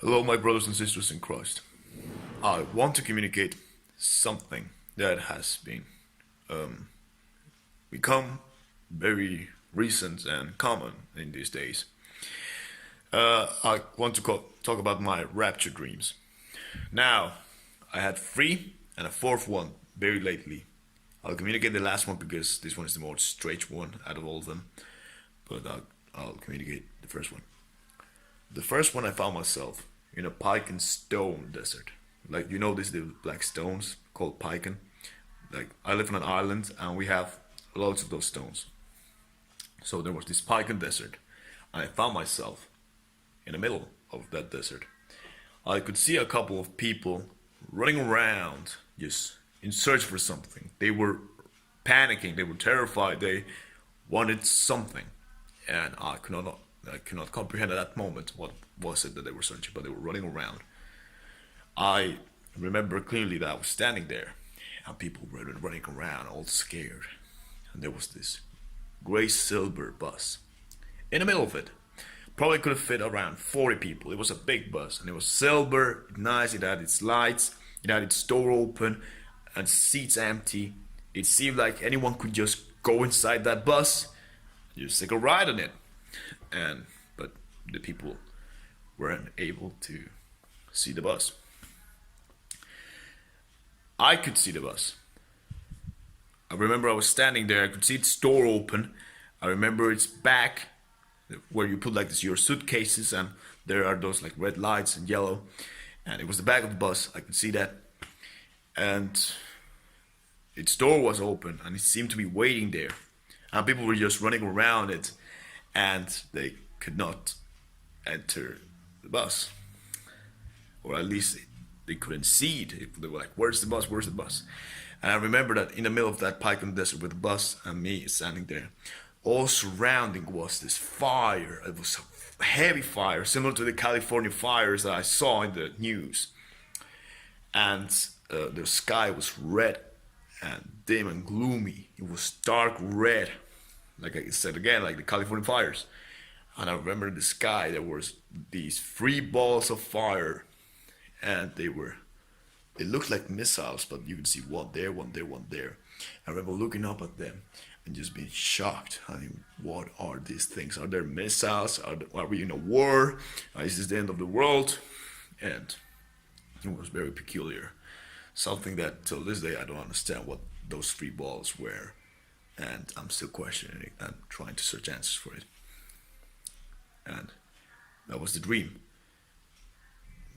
Hello, my brothers and sisters in Christ. I want to communicate something that has been become very recent and common in these days. I want to talk about my rapture dreams. Now, I had three and a fourth one very lately. I'll communicate the last one because this one is the most strange one out of all of them. But I'll communicate the first one. The first one I found myself in a pike and stone desert. Like you know, these little black stones called pike. Like I live on an island and we have loads of those stones. So there was this pike desert, and I found myself in the middle of that desert. I could see a couple of people running around just in search for something. They were panicking, they were terrified, they wanted something. And I could not comprehend at that moment what was it that they were searching, but they were running around. I remember clearly that I was standing there and people were running around all scared. And there was this gray silver bus in the middle of it. Probably could have fit around 40 people. It was a big bus and it was silver, nice. It had its lights, it had its door open and seats empty. It seemed like anyone could just go inside that bus, just take a ride on it. And but the people weren't able to see the bus. I could see the bus. I remember I was standing there. I could see its door open. I remember its back, where you put like this your suitcases, and there are those like red lights and yellow. And it was the back of the bus. I could see that, and its door was open, and it seemed to be waiting there. And people were just running around it, and they could not enter the bus, or at least they couldn't see it. They were like, "Where's the bus? Where's the bus?" And I remember that in the middle of that pike in the desert with the bus and me standing there, all surrounding was this fire. It was a heavy fire, similar to the California fires that I saw in the news. And the sky was red and dim and gloomy. It was dark red, like I said again, like the California fires. And I remember in the sky there was these three balls of fire, and they looked like missiles, but you could see one there, one there, one there. I remember looking up at them and just being shocked. I mean, what are these things? Are there missiles? Are we in a war? Is this the end of the world? And it was very peculiar. Something that till this day I don't understand what those three balls were. And I'm still questioning it and trying to search answers for it. And that was the dream.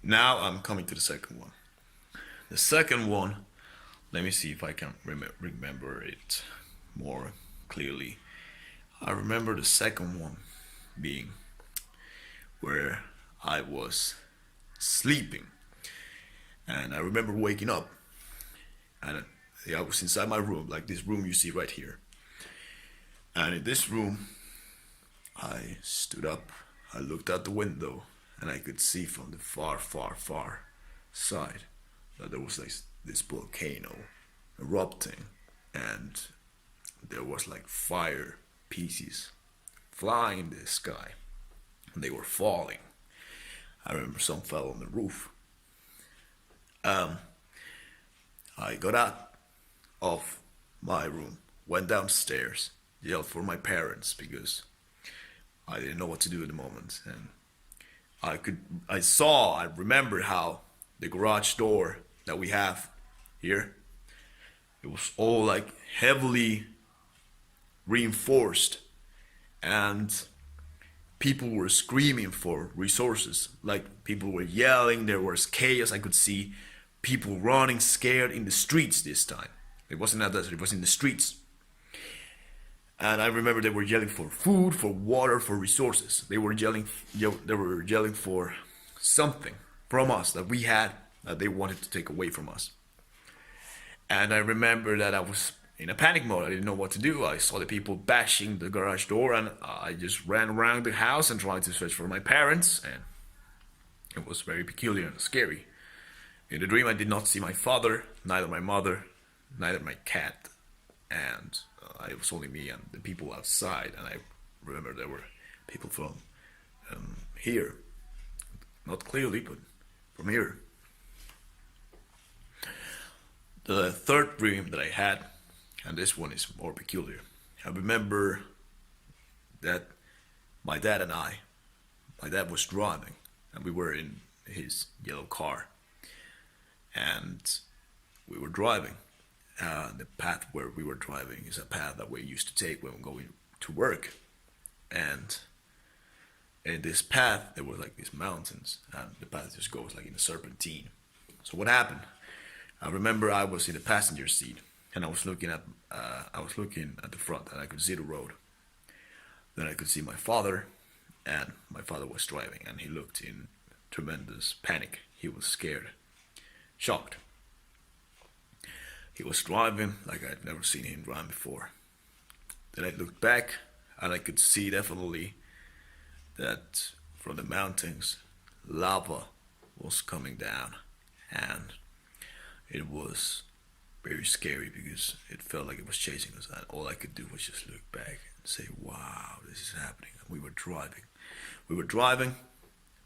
Now I'm coming to the second one. The second one, let me see if I can remember it more clearly. I remember the second one being where I was sleeping, and I remember waking up, and I was inside my room, like this room you see right here. And in this room, I stood up, I looked out the window, and I could see from the far, far, far side that there was like this volcano erupting, and there was like fire pieces flying in the sky, and they were falling. I remember some fell on the roof. Um, I got out of my room, went downstairs, yelled for my parents because I didn't know what to do at the moment, and I remembered how the garage door that we have here, it was all like heavily reinforced, and people were screaming for resources. Like people were yelling, there was chaos. I could see people running scared in the streets this time. It wasn't at desert, it was in the streets. And I remember they were yelling for food, for water, for resources. They were yelling for something from us that we had that they wanted to take away from us. And I remember that I was in a panic mode. I didn't know what to do. I saw the people bashing the garage door, and I just ran around the house and tried to search for my parents. And it was very peculiar and scary. In the dream, I did not see my father, neither my mother, neither my cat, and it was only me and the people outside. And I remember there were people from here not clearly, but from here. The third dream that I had, and this one is more peculiar. I remember that my dad and I, my dad was driving, and we were in his yellow car, and we were driving. The path where we were driving is a path that we used to take when we were going to work, and in this path there were like these mountains, and the path just goes like in a serpentine. So what happened? I remember I was in the passenger seat, and I was looking at the front, and I could see the road. Then I could see my father, and my father was driving, and he looked in tremendous panic. He was scared, shocked. He was driving like I'd never seen him drive before. Then I looked back, and I could see definitely that from the mountains, lava was coming down, and it was very scary because it felt like it was chasing us, and all I could do was just look back and say, "Wow, this is happening." And we were driving. We were driving.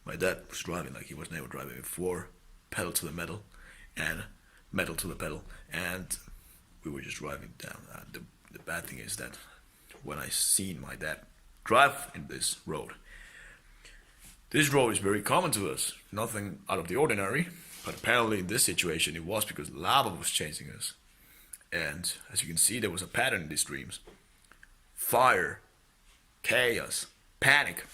My dad was driving like he was never driving before, pedal to the metal, and metal to the pedal, and we were just driving down. The bad thing is that when I seen my dad drive in this road is very common to us, nothing out of the ordinary. But apparently in this situation it was because lava was chasing us. And as you can see, there was a pattern in these dreams. Fire, chaos, panic.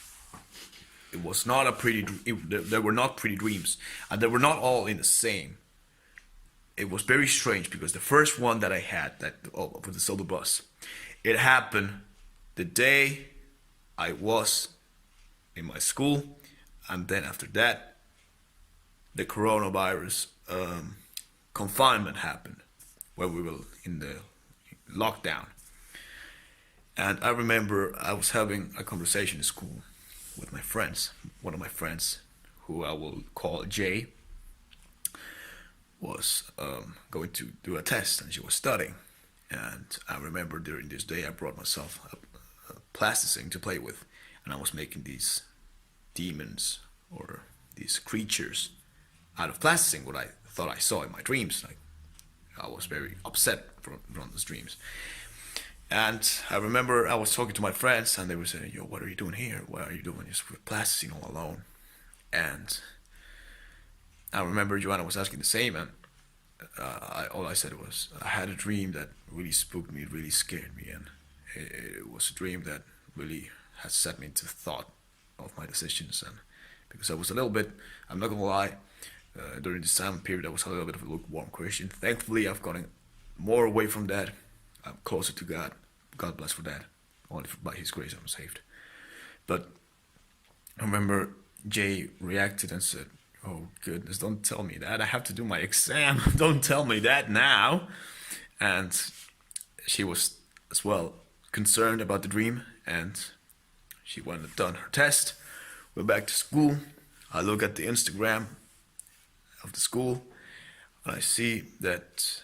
It was not a pretty, they were not pretty dreams. And they were not all in the same. It was very strange because the first one that I had, with the solo bus, it happened the day I was in my school. And then after that, the coronavirus confinement happened, where we were in the lockdown. And I remember I was having a conversation in school with my friends. One of my friends, who I will call Jay, was going to do a test, and she was studying. And I remember during this day I brought myself a plasticine to play with, and I was making these demons or these creatures out of plasticine, what I thought I saw in my dreams. Like, I was very upset from those dreams. And I remember I was talking to my friends, and they were saying, "Yo, what are you doing here? What are you doing just with plasticine all alone?" And I remember Joanna was asking the same, and all I said was, I had a dream that really spooked me, really scared me, and it was a dream that really has set me into thought of my decisions. And because I was a little bit, I'm not gonna lie, during this time period I was a little bit of a lukewarm Christian. Thankfully I've gotten more away from that. I'm closer to God. God bless for that. Only by His grace I'm saved. But I remember Jay reacted and said, "Oh goodness, don't tell me that. I have to do my exam. Don't tell me that now." And she was as well concerned about the dream, and she went and done her test. We're back to school. I look at the Instagram of the school, and I see that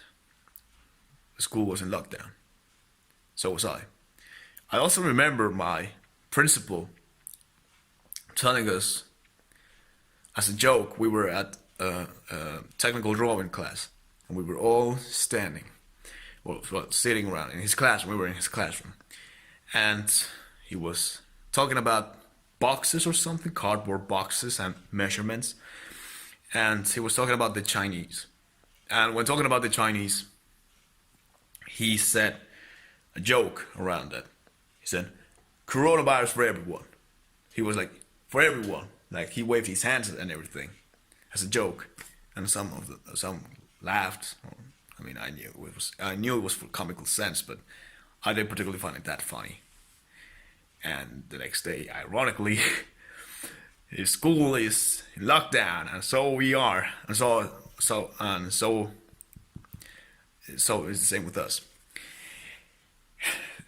the school was in lockdown. So was I. I also remember my principal telling us, as a joke, we were at a technical drawing class, and we were all standing, well, sitting around in his classroom. We were in his classroom, and he was talking about boxes or something, cardboard boxes and measurements, and he was talking about the Chinese. And when talking about the Chinese, he said a joke around that. He said, "Coronavirus for everyone." He was like, "For everyone." Like, he waved his hands and everything as a joke, and some laughed. I mean, I knew it was for comical sense, but I didn't particularly find it that funny. And the next day, ironically, his school is in lockdown, and so we are, and so it's the same with us.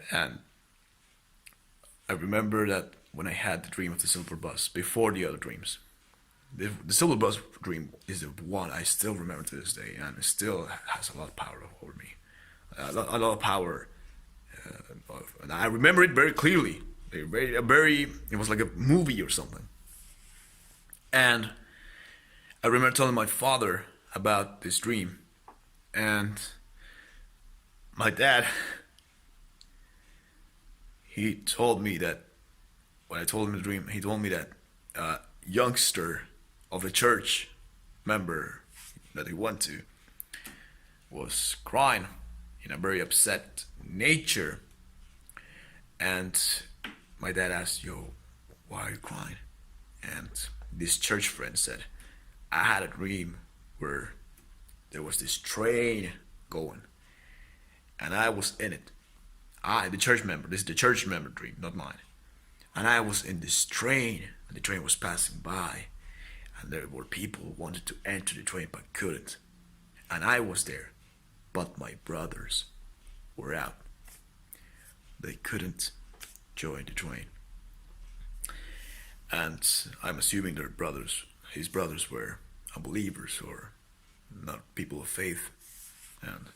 And I remember that when I had the dream of the silver bus, before the other dreams, the silver bus dream is the one I still remember to this day, and it still has a lot of power over me. A lot of power. And I remember it very clearly. It was like a movie or something. And I remember telling my father about this dream, and my dad, he told me that when I told him the dream, he told me that a youngster of a church member that he went to was crying in a very upset nature. And my dad asked, "Yo, why are you crying?" And this church friend said, "I had a dream where there was this train going, and I was in it. The church member, this is the church member dream, not mine. And I was in this train, and the train was passing by, and there were people who wanted to enter the train but couldn't. And I was there, but my brothers were out. They couldn't join the train. And I'm assuming their brothers, his brothers were unbelievers or not people of faith. And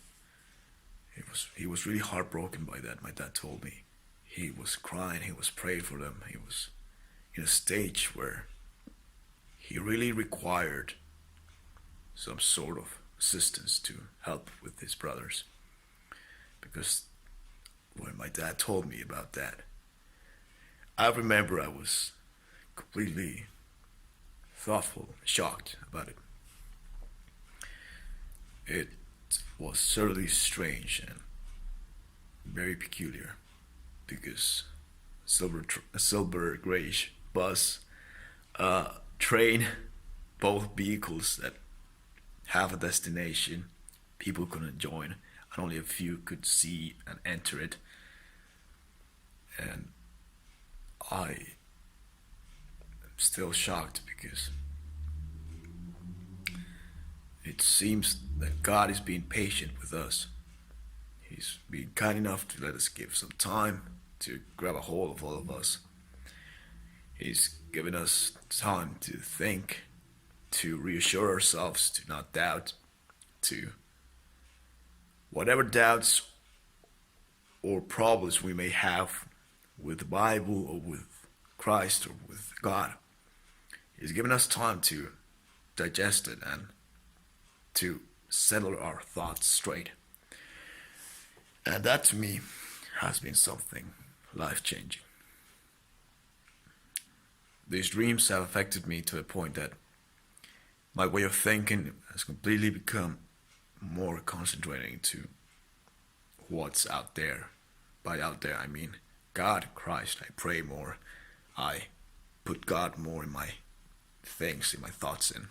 he was really heartbroken by that. My dad told me he was crying, he was praying for them. He was in a stage where he really required some sort of assistance to help with his brothers. Because when my dad told me about that, I remember I was completely thoughtful, shocked about it. It was certainly strange and very peculiar because a silver grayish bus, train, both vehicles that have a destination, people couldn't join, and only a few could see and enter it. And I am still shocked because it seems that God is being patient with us. He's being kind enough to let us give some time to grab a hold of all of us. He's given us time to think, to reassure ourselves, to not doubt, to whatever doubts or problems we may have with the Bible or with Christ or with God. He's given us time to digest it and to settle our thoughts straight. And that to me has been something life-changing. These dreams have affected me to a point that my way of thinking has completely become more concentrating to what's out there. By out there, I mean God, Christ. I pray more. I put God more in my things, in my thoughts in.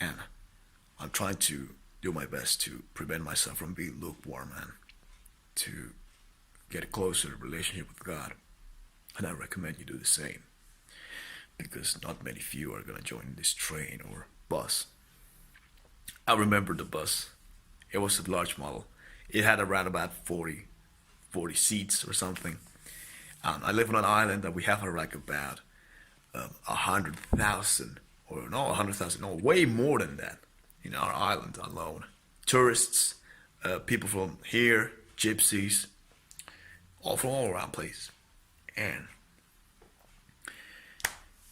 And I'm trying to do my best to prevent myself from being lukewarm and to get a closer relationship with God. And I recommend you do the same. Because not many few are going to join this train or bus. I remember the bus. It was a large model. It had around about 40 seats or something. I live on an island that we have like about 100,000, or no, 100,000, no, way more than that in our island alone. Tourists, people from here, gypsies, all from all around places. And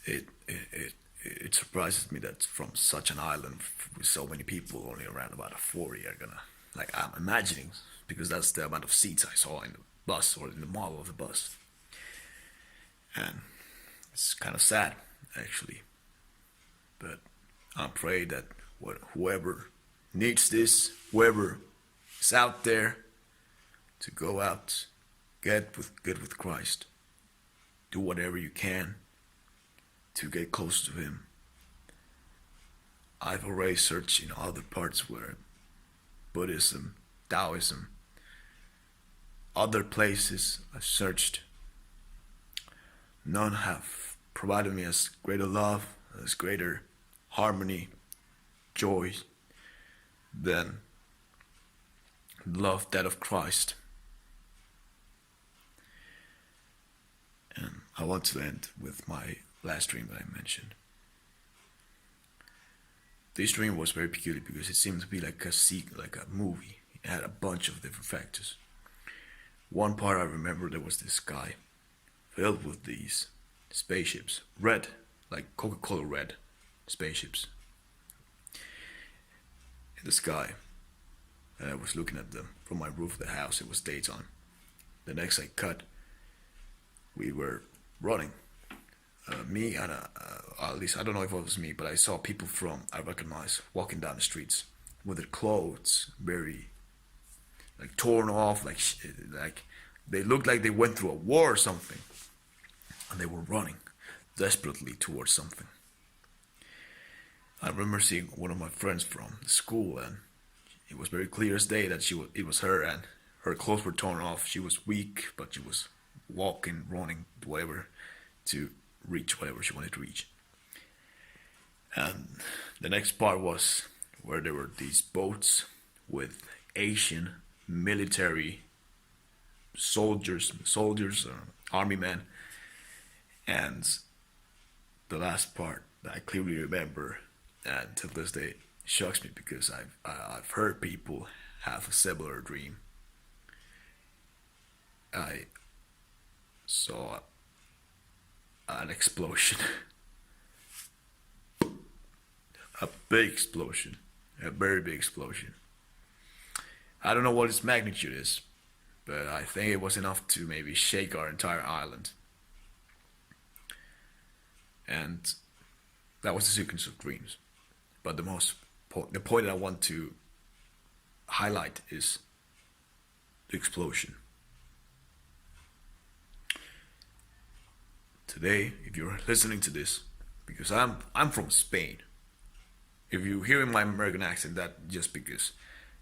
it surprises me that from such an island with so many people, only around about 40 are gonna, like I'm imagining, because that's the amount of seats I saw in the bus or in the model of the bus. And it's kind of sad, actually. But I pray that whoever needs this, whoever is out there, to go out, get with Christ. Do whatever you can to get close to Him. I've already searched in other parts where Buddhism, Taoism, other places I've searched. None have provided me as greater love, as greater harmony, joy than the love that of Christ. And I want to end with my last dream that I mentioned. This dream was very peculiar because it seemed to be like a movie. It had a bunch of different factors. One part I remember, there was this sky filled with these spaceships, red, like Coca-Cola red spaceships. in the sky, and I was looking at them from my roof of the house. It was daytime. The next I cut, we were running. Me and at least I don't know if it was me, but I saw people from I recognize walking down the streets with their clothes very like torn off, like they looked like they went through a war or something, and they were running desperately towards something. I remember seeing one of my friends from the school, and it was very clear as day that it was her, and her clothes were torn off. She was weak, but she was walking, running, whatever, to reach whatever she wanted to reach. And the next part was where there were these boats with Asian military soldiers, army men, and the last part that I clearly remember, and till this day shocks me because I've heard people have a similar dream. I saw an explosion, a big explosion, a very big explosion. I don't know what its magnitude is, but I think it was enough to maybe shake our entire island. And that was the sequence of dreams. But the point that I want to highlight is the explosion. Today, if you're listening to this, because I'm from Spain. If you hear in my American accent, that just because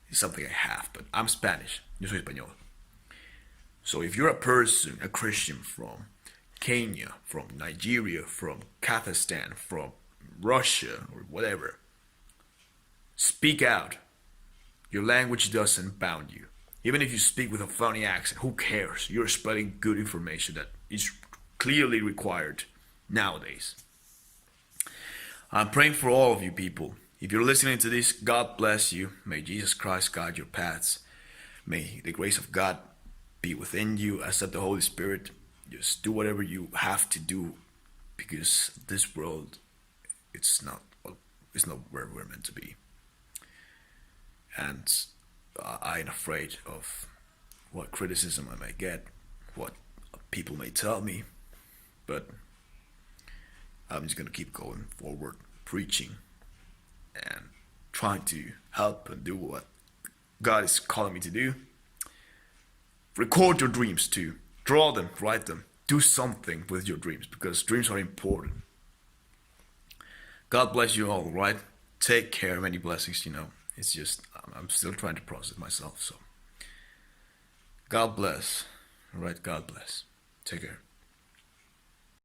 it's something I have, but I'm Spanish. Yo soy español. So if you're a person, a Christian from Kenya, from Nigeria, from Kazakhstan, from Russia, or whatever, speak out. Your language doesn't bound you. Even if you speak with a funny accent, who cares? You're spreading good information that is clearly required nowadays. I'm praying for all of you people. If you're listening to this, God bless you. May Jesus Christ guide your paths. May the grace of God be within you. Accept the Holy Spirit. Just do whatever you have to do, because this world, it's not where we're meant to be. And I am afraid of what criticism I may get, what people may tell me, but I'm just going to keep going forward, preaching, and trying to help and do what God is calling me to do. Record your dreams too. Draw them, write them. Do something with your dreams, because dreams are important. God bless you all, right? Take care. Many blessings, It's just, I'm still trying to process myself, so. God bless. All right, God bless. Take care.